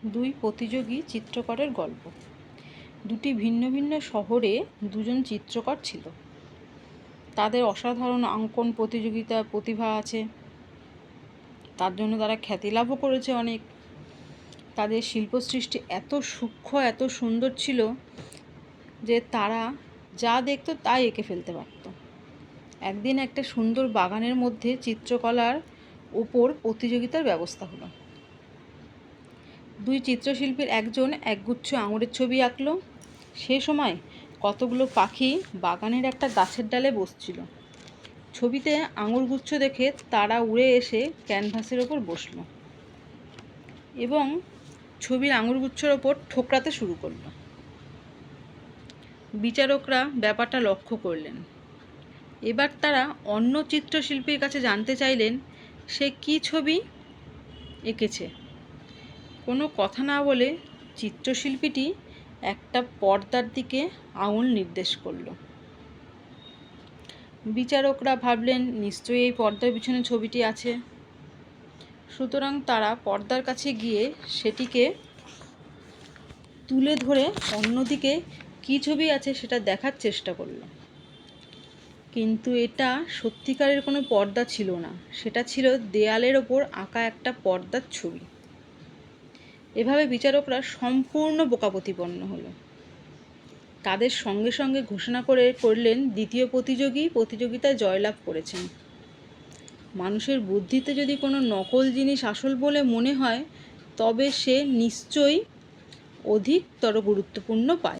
দুই প্রতিযোগী চিত্রকরের গল্প। দুটি ভিন্ন ভিন্ন শহরে দুজন চিত্রকর ছিল। তাদের অসাধারণ অঙ্কন প্রতিযোগিতা প্রতিভা আছে, তার জন্য তারা খ্যাতি লাভও করেছে অনেক। তাদের শিল্পসৃষ্টি এত সূক্ষ্ম, এত সুন্দর ছিল যে তারা যা দেখতো তাই এঁকে ফেলতে পারত। একদিন একটা সুন্দর বাগানের মধ্যে চিত্রকলার ওপর প্রতিযোগিতার ব্যবস্থা হলো। দুই চিত্রশিল্পীর একজন একগুচ্ছ আঙুরের ছবি আঁকলো। সে সময় কতগুলো পাখি বাগানের একটা গাছের ডালে বসছিল। ছবিতে আঙুরগুচ্ছ দেখে তারা উড়ে এসে ক্যানভাসের ওপর বসলো এবং ছবির আঙুরগুচ্ছর ওপর ঠোকরাতে শুরু করলো। বিচারকরা ব্যাপারটা লক্ষ্য করলেন। এবার তারা অন্য চিত্রশিল্পীর কাছে জানতে চাইলেন সে কী ছবি এঁকেছে। কোনো কথা না বলে চিত্রশিল্পীটি একটা পর্দার দিকে আঙুল নির্দেশ করলো। বিচারকরা ভাবলেন নিশ্চয়ই এই পর্দার পিছনে ছবিটি আছে। সুতরাং তারা পর্দার কাছে গিয়ে সেটিকে তুলে ধরে অন্যদিকে কী ছবি আছে সেটা দেখার চেষ্টা করলো। কিন্তু এটা সত্যিকারের কোনো পর্দা ছিল না, সেটা ছিল দেয়ালের ওপর আঁকা একটা পর্দার ছবি। এভাবে বিচারকরা সম্পূর্ণ বোকা প্রতিপন্ন হলো। তাদের সঙ্গে সঙ্গে ঘোষণা করলেন দ্বিতীয় প্রতিযোগী প্রতিযোগিতায় জয়লাভ করেছেন। মানুষের বুদ্ধিতে যদি কোনো নকল জিনিস আসল বলে মনে হয় তবে সে নিশ্চয়ই অধিকতর গুরুত্বপূর্ণ পায়।